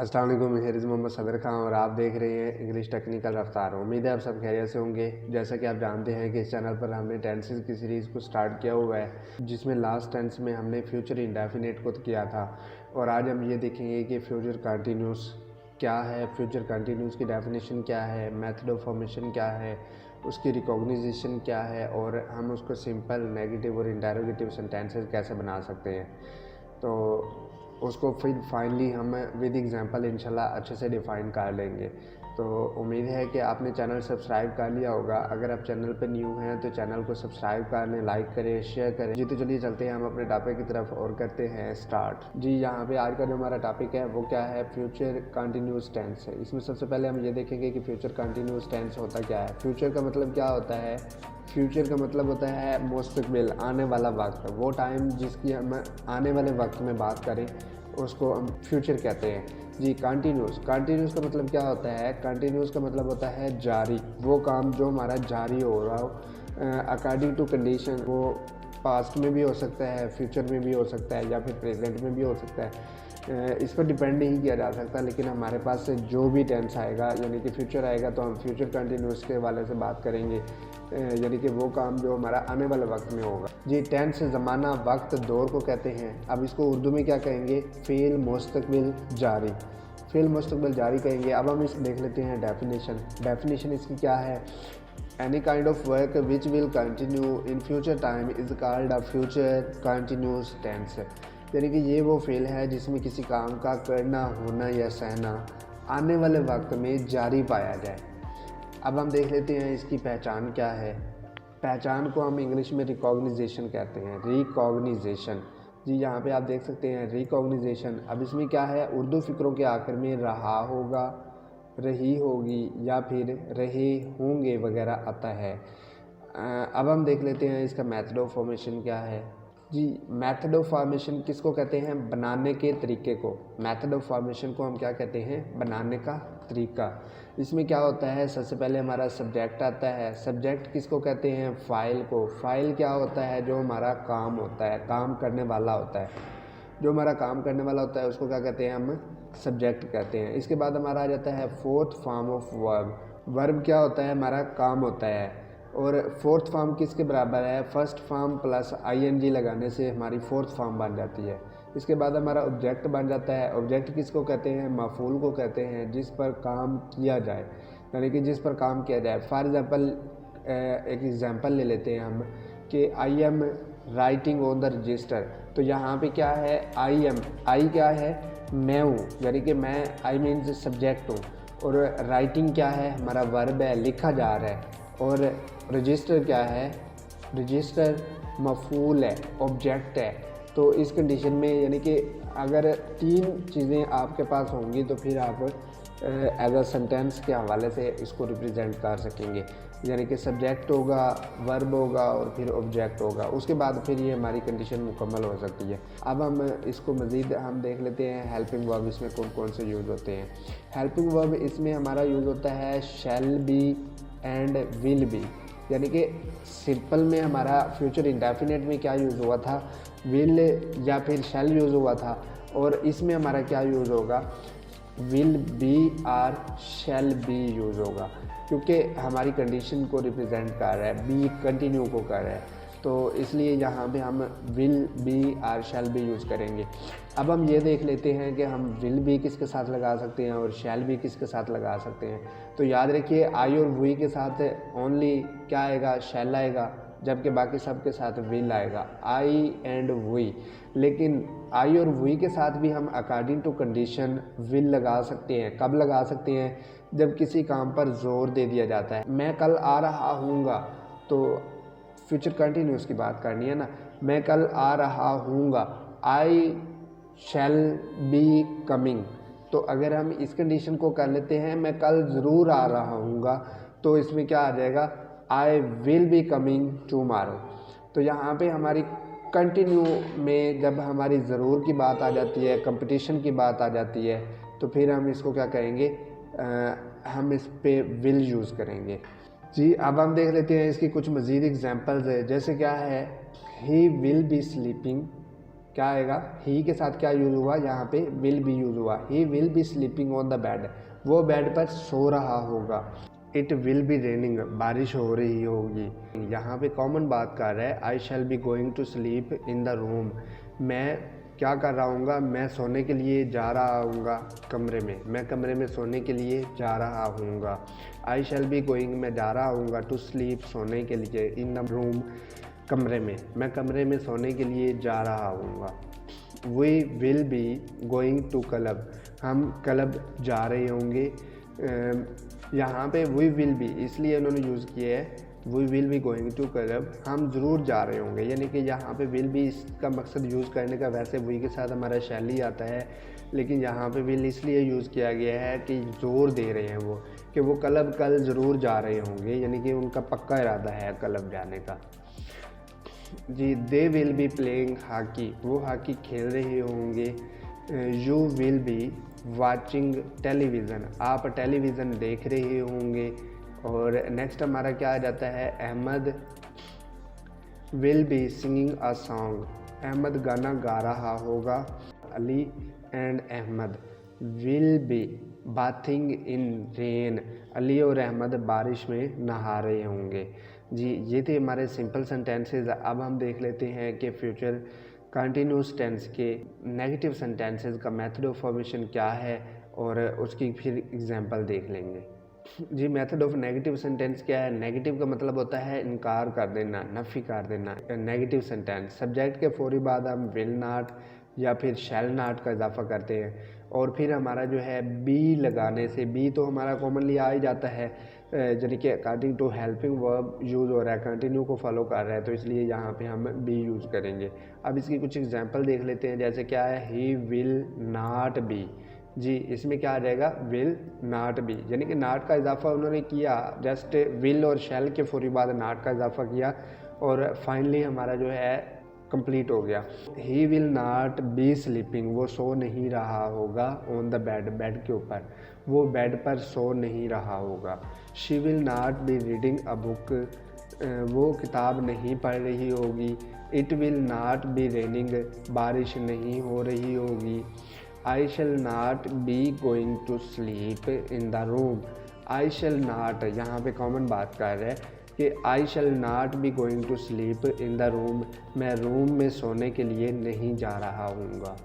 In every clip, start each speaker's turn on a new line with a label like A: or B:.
A: अस्सलाम वालेकुम, हियर मोहम्मद सदर खान और आप देख रहे हैं इंग्लिश टेक्निकल रफ्तार। उम्मीद है आप सब खैरियत से होंगे। जैसा कि आप जानते हैं कि इस चैनल पर हमने टेंसेस की सीरीज़ को स्टार्ट किया हुआ है, जिसमें लास्ट टेंस में हमने फ्यूचर इंडेफिनिट को किया था। और आज हम ये देखेंगे कि फ्यूचर कंटिन्यूस क्या है, फ्यूचर कंटिन्यूस की डेफिनेशन क्या है, मेथड ऑफ फॉर्मेशन क्या है, उसकी रिकॉग्निजेशन क्या है और हम उसको सिंपल, नेगेटिव और इंटेरोगेटिव सेंटेंसेस कैसे बना सकते हैं। तो उसको फिर फाइनली हम विद एग्जांपल इंशाल्लाह अच्छे से डिफ़ाइन कर लेंगे। तो उम्मीद है कि आपने चैनल सब्सक्राइब कर लिया होगा। अगर आप चैनल पर न्यू हैं तो चैनल को सब्सक्राइब कर लें, लाइक करें, शेयर करें। जी तो चलिए चलते हैं हम अपने टॉपिक की तरफ और करते हैं स्टार्ट। जी यहाँ पे आज का जो हमारा टॉपिक है वो क्या है, फ्यूचर कंटिन्यूस टेंस है। इसमें सबसे पहले हम ये देखेंगे कि फ्यूचर कंटिन्यूस टेंस होता क्या है। फ्यूचर का मतलब क्या होता है? फ्यूचर का मतलब होता है मुस्तकबिल, आने वाला वक्त। वो टाइम जिसकी हम आने वाले वक्त में बात करें उसको हम फ्यूचर कहते हैं। जी कंटिन्यूस का मतलब क्या होता है? कंटिन्यूस का मतलब होता है जारी, वो काम जो हमारा जारी हो रहा हो अकॉर्डिंग टू कंडीशन। वो पास्ट में भी हो सकता है, फ्यूचर में भी हो सकता है या फिर प्रेजेंट में भी हो सकता है। इस पर डिपेंड नहीं किया जा सकता, लेकिन हमारे पास से जो भी टेंस आएगा यानी कि फ्यूचर आएगा तो हम फ्यूचर कंटिन्यूस के हवाले से बात करेंगे, यानी कि वो काम जो हमारा आने वाले वक्त में होगा। जी टेंस ज़माना, वक्त, दौर को कहते हैं। अब इसको उर्दू में क्या कहेंगे? फ़ेल मुस्तकबिल जारी, फ़ेल मुस्तकबिल जारी कहेंगे। अब हम इस देख लेते हैं डेफिनेशन इसकी क्या है। Any kind of work which will continue in future time is called a future continuous tense. यानी कि ये वो फ़ेल है जिसमें किसी काम का करना, होना या सहना आने वाले वक्त में जारी पाया जाए। अब हम देख लेते हैं इसकी पहचान क्या है। पहचान को हम इंग्लिश में रिकॉग्निजेशन कहते हैं। रिकॉग्निजेशन, जी यहाँ पे आप देख सकते हैं रिकॉग्निजेशन। अब इसमें क्या है? उर्दू फ़िक्रों के आखिर में रहा होगा, रही होगी या फिर रहे होंगे वगैरह आता है। अब हम देख लेते हैं इसका मेथड ऑफ फॉर्मेशन क्या है। जी मेथड ऑफ फॉर्मेशन किसको कहते हैं? बनाने के तरीके को। मेथड ऑफ फॉर्मेशन को हम क्या कहते हैं? बनाने का तरीका। इसमें क्या होता है? सबसे पहले हमारा सब्जेक्ट आता है। सब्जेक्ट किसको कहते हैं? फ़ाइल को। फ़ाइल क्या होता है? जो हमारा काम होता है, काम करने वाला होता है। जो हमारा काम करने वाला होता है उसको क्या कहते हैं? हम सब्जेक्ट कहते हैं। इसके बाद हमारा आ जाता है fourth form of verb. Verb क्या होता है? हमारा काम होता है। और फोर्थ फॉर्म किसके बराबर है? फर्स्ट फॉर्म प्लस आईएनजी लगाने से हमारी फोर्थ फॉर्म बन जाती है। इसके बाद हमारा ऑब्जेक्ट बन जाता है। ऑब्जेक्ट किसको कहते हैं? मफूल को कहते हैं, जिस पर काम किया जाए, यानी कि जिस पर काम किया जाए। फॉर एग्ज़ाम्पल एक एग्ज़ाम्पल ले लेते हैं हम कि I am writing on the register. तो यहाँ पे क्या है? आई एम, आई क्या है? मैं हूँ, यानी कि मैं, आई मीन्स सब्जेक्ट हूँ। और राइटिंग क्या है? हमारा वर्ब है, लिखा जा रहा है। और रजिस्टर क्या है? रजिस्टर मफूल है, ऑब्जेक्ट है। तो इस कंडीशन में यानी कि अगर तीन चीज़ें आपके पास होंगी तो फिर आप एज अ सेंटेंस के हवाले से इसको रिप्रेजेंट कर सकेंगे। यानी कि सब्जेक्ट होगा, वर्ब होगा और फिर ऑब्जेक्ट होगा। उसके बाद फिर ये हमारी कंडीशन मुकम्मल हो सकती है। अब हम इसको मज़ीद हम देख लेते हैं हेल्पिंग वर्ब इसमें कौन कौन से यूज़ होते हैं। हेल्पिंग वर्ब इसमें हमारा यूज़ होता है shall be and will be. यानी कि सिंपल में हमारा फ्यूचर इंडेफिनिट में क्या यूज़ हुआ था? विल या फिर शैल यूज़ हुआ था। और इसमें हमारा क्या यूज़ होगा? Will be or shall be use होगा, क्योंकि हमारी कंडीशन को रिप्रेजेंट कर रहा है, बी कंटिन्यू को कर रहा है। तो इसलिए यहाँ पे हम will be or shall be use करेंगे। अब हम ये देख लेते हैं कि हम विल बी किसके साथ लगा सकते हैं और शैल बी किसके साथ लगा सकते हैं। तो याद रखिए आई और वी के साथ ओनली क्या आएगा? शैल आएगा, जबकि बाकी सब के साथ विल आएगा, आई एंड वी। लेकिन आई और वी के साथ भी हम अकॉर्डिंग टू कंडीशन विल लगा सकते हैं। कब लगा सकते हैं? जब किसी काम पर जोर दे दिया जाता है। मैं कल आ रहा हूँगा, तो फ्यूचर कंटिन्यूस की बात करनी है ना। मैं कल आ रहा हूँगा, आई शैल बी कमिंग। तो अगर हम इस कंडीशन को कर लेते हैं, मैं कल ज़रूर आ रहा हूँगा, तो इसमें क्या आ जाएगा? I will be coming tomorrow. तो यहाँ पे हमारी कंटिन्यू में जब हमारी ज़रूर की बात आ जाती है, कंपटीशन की बात आ जाती है, तो फिर हम इसको क्या करेंगे? हम इस पे विल यूज़ करेंगे। जी अब हम देख लेते हैं इसकी कुछ मज़ीद एग्जांपल्स है। जैसे क्या है? ही विल बी स्लीपिंग क्या आएगा, ही के साथ क्या यूज़ हुआ, यहाँ पे विल भी यूज़ हुआ। He will be sleeping on the bed, वो बेड पर सो रहा होगा। इट विल बी रेनिंग, बारिश हो रही होगी। यहाँ पे कॉमन बात कर रहा है, I shall be going to sleep in the room, मैं क्या कर रहा हूँगा, मैं सोने के लिए जा रहा हूँगा कमरे में, मैं कमरे में सोने के लिए जा रहा हूँगा। आई शैल बी गोइंग, मैं जा रहा हूँगा, टू स्लीप, सोने के लिए, इन द रूम, कमरे में, मैं कमरे में सोने के लिए जा रहा हूँगा। We will be going to club, हम क्लब जा रहे होंगे। यहाँ पे वी विल बी इसलिए उन्होंने यूज़ किया है, we will be going to club, हम ज़रूर जा रहे होंगे, यानी कि यहाँ पे विल बी इसका मकसद यूज़ करने का, वैसे वी के साथ हमारा शैल ही आता है, लेकिन यहाँ पे विल इसलिए यूज़ किया गया है कि जोर दे रहे हैं वो कि वो क्लब कल ज़रूर जा रहे होंगे, यानी कि उनका पक्का इरादा है क्लब जाने का। जी, they will be playing hockey, वो हॉकी खेल रहे होंगे। You will be watching television, आप टेलीविज़न देख रहे होंगे। और नेक्स्ट हमारा क्या आ जाता है, Ahmad will be singing a song, Ahmad गाना गा रहा होगा। Ali and Ahmad will be bathing in rain, Ali और अहमद बारिश में नहा रहे होंगे। जी, ये थे हमारे सिंपल सेंटेंसेस। अब हम देख लेते हैं कि फ्यूचर कंटिन्यूस टेंस के नेगेटिव सेंटेंसेस का मेथड ऑफ फॉर्मेशन क्या है और उसकी फिर एग्जांपल देख लेंगे। जी, मेथड ऑफ नेगेटिव सेंटेंस क्या है। नेगेटिव का मतलब होता है इनकार कर देना, नफ़ी कर देना। नेगेटिव सेंटेंस सब्जेक्ट के फौरी बाद हम विल नॉट या फिर शैल नॉट का इजाफा करते हैं और फिर हमारा जो है बी लगाने से, बी तो हमारा कॉमनली आ ही जाता है, यानी कि according to helping verb use हो रहा है, कंटिन्यू को फॉलो कर रहा है, तो इसलिए यहाँ पे हम बी यूज़ करेंगे। अब इसकी कुछ एग्जांपल देख लेते हैं, जैसे क्या है, ही विल नॉट बी। जी, इसमें क्या आ जाएगा, विल नॉट बी, यानी कि नॉट का इजाफा उन्होंने किया, जस्ट विल और शैल के फौरी बाद नॉट का इजाफा किया और फाइनली हमारा जो है कंप्लीट हो गया। He will not B sleeping, वो सो नहीं रहा होगा, ऑन द बेड, बेड के ऊपर, वो बेड पर सो नहीं रहा होगा। She will not be reading a book, वो किताब नहीं पढ़ रही होगी। It will not be raining, बारिश नहीं हो रही होगी। I shall not be going to sleep in the room, I shall not यहाँ पे कॉमन बात कर रहे हैं कि I shall not be going to sleep in the room, मैं रूम में सोने के लिए नहीं जा रहा हूँगा।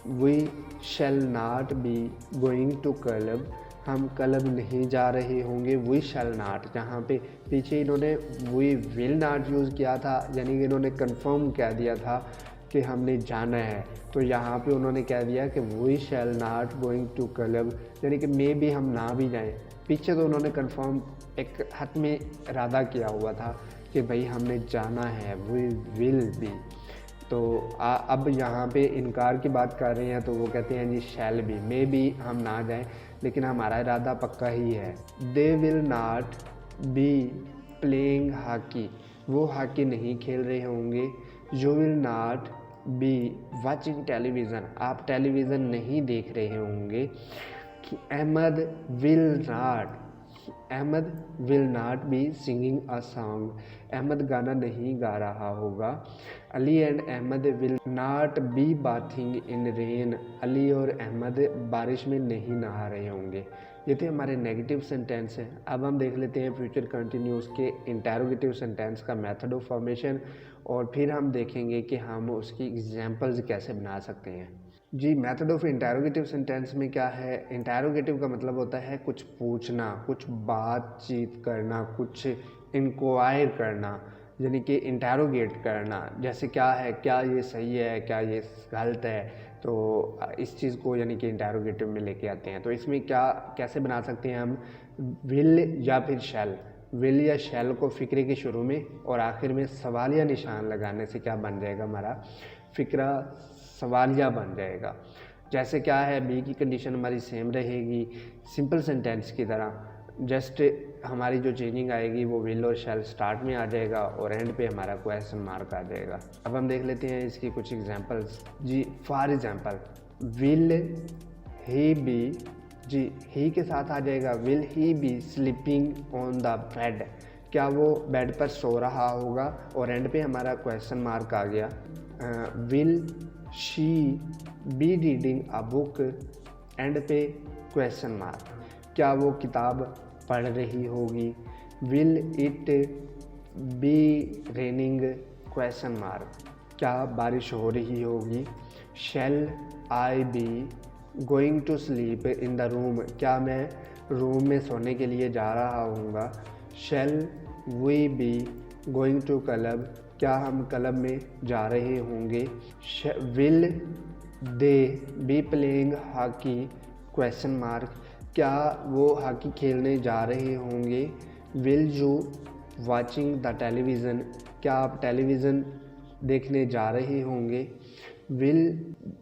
A: We shall not be going to club, हम क्लब नहीं जा रहे होंगे। वी शैल नॉट, यहाँ पे पीछे इन्होंने वी विल नॉट यूज़ किया था, यानी कि इन्होंने कंफर्म कह दिया था कि हमने जाना है, तो यहाँ पे उन्होंने कह दिया कि we shall not going to club, यानी कि मे भी हम ना भी जाएं। पीछे तो उन्होंने कंफर्म एक हद में इरादा किया हुआ था कि भाई हमने जाना है, वी विल बी। तो अब यहाँ पे इनकार की बात कर रहे हैं, तो वो कहते हैं जी शैल बी, मे बी हम ना जाएं लेकिन हमारा इरादा पक्का ही है। They will not be playing hockey, वो हॉकी नहीं खेल रहे होंगे। You will not be watching television, आप टेलीविज़न नहीं देख रहे होंगे। Ahmad will not be singing a song, Ahmad गाना नहीं गा रहा होगा। Ali and Ahmad will not be bathing in rain, Ali और अहमद बारिश में नहीं नहा रहे होंगे। ये थे हमारे नेगेटिव सेंटेंस हैं। अब हम देख लेते हैं फ्यूचर कंटिन्यूस के इंटेरोगेटिव सेंटेंस का मेथड ऑफ फॉर्मेशन और फिर हम देखेंगे कि हम उसकी एग्जांपल्स कैसे बना सकते हैं। जी, मेथड ऑफ इंटेरोगेटिव सेंटेंस में क्या है, इंटेरोगेटिव का मतलब होता है कुछ पूछना, कुछ बातचीत करना, कुछ इंक्वायर करना, यानी कि इंटेरोगेट करना। जैसे क्या है, क्या ये सही है, क्या ये गलत है, तो इस चीज़ को यानी कि इंटेरोगेटिव में लेके आते हैं। तो इसमें क्या कैसे बना सकते हैं हम, विल या फिर शैल, विल या शैल को फ़िक्रे के शुरू में और आखिर में सवालिया निशान लगाने से क्या बन जाएगा, हमारा फ़िक्रा सवालिया बन जाएगा। जैसे क्या है, बी की कंडीशन हमारी सेम रहेगी सिंपल सेंटेंस की तरह, जस्ट हमारी जो चेंजिंग आएगी वो विल और शैल स्टार्ट में आ जाएगा और एंड पे हमारा क्वेश्चन मार्क आ जाएगा। अब हम देख लेते हैं इसकी कुछ एग्जांपल्स। जी, for example will he be, जी ही के साथ आ जाएगा, will he be sleeping on the bed, क्या वो बेड पर सो रहा होगा, और एंड पे हमारा क्वेश्चन मार्क आ गया। Will she be reading a book end पे क्वेश्चन मार्क, क्या वो किताब पढ़ रही होगी। Will it be raining question mark, क्या बारिश हो रही होगी। Shall I be going to sleep in the room, क्या मैं रूम में सोने के लिए जा रहा हूँगा। Shall we be going to club, क्या हम क्लब में जा रहे होंगे। Will they be playing hockey question mark, क्या वो हॉकी खेलने जा रहे होंगे। Will you watching the television, क्या आप टेलीविज़न देखने जा रहे होंगे। Will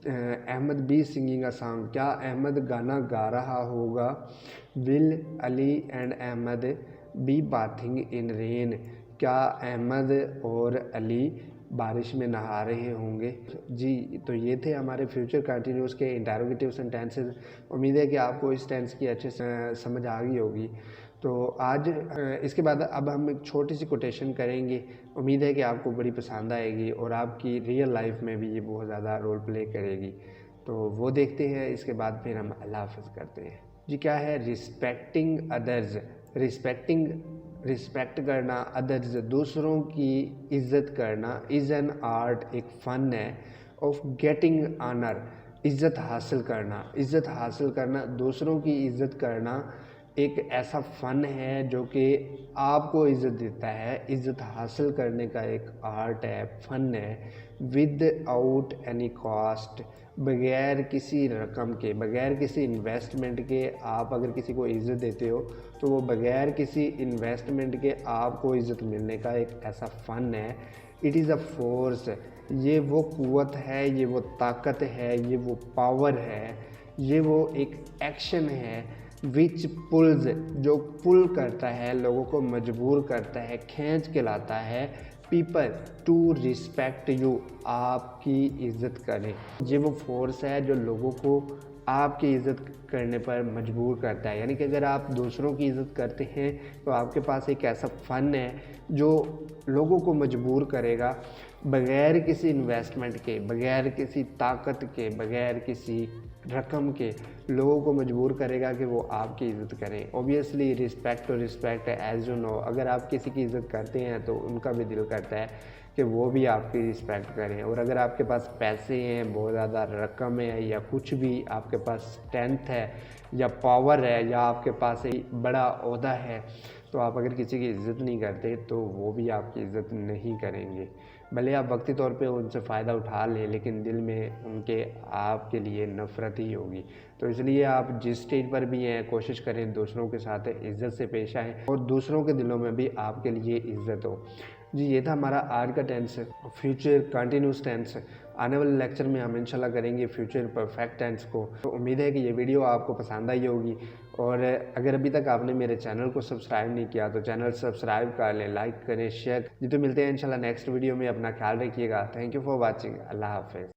A: Ahmad be singing a song, क्या अहमद गाना गा रहा होगा। Will Ali and Ahmad be bathing in rain, क्या अहमद और अली बारिश में नहा रहे होंगे। जी, तो ये थे हमारे फ्यूचर कंटिन्यूस के इंटरोगेटिव्स एंड टेंसेस। उम्मीद है कि आपको इस टेंस की अच्छे से समझ आ गई होगी। तो आज इसके बाद अब हम एक छोटी सी कोटेशन करेंगे। उम्मीद है कि आपको बड़ी पसंद आएगी और आपकी रियल लाइफ में भी ये बहुत ज़्यादा रोल प्ले करेगी। तो वो देखते हैं, इसके बाद फिर हम अल्लाह हाफ़िज़ करते हैं। जी, क्या है रिस्पेक्टिंग अदर्स। रिस्पेक्ट करना, अदर्स दूसरों की इज़्ज़त करना, इज़ एन आर्ट एक फ़न है, ऑफ गेटिंग ऑनर इज़्ज़त हासिल करना, दूसरों की इज़्ज़त करना एक ऐसा फ़न है जो कि आपको इज़्ज़त देता है। इज़्ज़त हासिल करने का एक आर्ट है, फ़न है। विद आउट एनी कॉस्ट, बगैर किसी रकम के, बगैर किसी इन्वेस्टमेंट के आप अगर किसी को इज़्ज़त देते हो तो वो बगैर किसी इन्वेस्टमेंट के आपको इज़्ज़त मिलने का एक ऐसा फ़न है। इट इज़ अ फोर्स, ये वो क़ुव्वत है, ये वो ताकत है, ये वो पावर है, ये वो एक एक्शन है। विच पुल्स, जो पुल करता है, लोगों को मजबूर करता है, खींच के लाता है। पीपल टू रिस्पेक्ट यू, आपकी इज़्ज़त करें। ये वो फोर्स है जो लोगों को आपकी इज़्ज़त करने पर मजबूर करता है। यानी कि अगर आप दूसरों की इज़्ज़त करते हैं तो आपके पास एक ऐसा फ़न है जो लोगों को मजबूर करेगा, बगैर किसी इन्वेस्टमेंट के, बगैर किसी ताकत के, बगैर किसी रकम के लोगों को मजबूर करेगा कि वो आपकी इज़्ज़त करें। ओबियसली रिस्पेक्ट तो रिस्पेक्ट है, एज यू नो। अगर आप किसी की इज़्ज़त करते हैं तो उनका भी दिल करता है कि वो भी आपकी रिस्पेक्ट करें। और अगर आपके पास पैसे हैं, बहुत ज़्यादा रकम है, या कुछ भी आपके पास स्ट्रेंथ है या पावर है, या आपके पास एक बड़ा ओहदा है, तो आप अगर किसी की इज़्ज़त नहीं करते तो वो भी आपकी इज़्ज़त नहीं करेंगे। भले आप वक्ती तौर पे उनसे फ़ायदा उठा लें, लेकिन दिल में उनके आपके लिए नफ़रत ही होगी। तो इसलिए आप जिस स्टेज पर भी हैं, कोशिश करें दूसरों के साथ इज़्ज़त से पेश आएँ और दूसरों के दिलों में भी आपके लिए इज़्ज़त हो। जी, ये था हमारा आज का टेंस, फ्यूचर कंटिन्यूस टेंस। आने वाले लेक्चर में हम इंशाल्लाह करेंगे फ्यूचर परफेक्ट टेंस को। तो उम्मीद है कि ये वीडियो आपको पसंद आई होगी। और अगर अभी तक आपने मेरे चैनल को सब्सक्राइब नहीं किया तो चैनल सब्सक्राइब कर लें, लाइक करें, शेयर। जी, तो मिलते हैं इंशाल्लाह नेक्स्ट वीडियो में। अपना ख्याल रखिएगा। Thank you for watching. अल्लाह हाफ़िज़।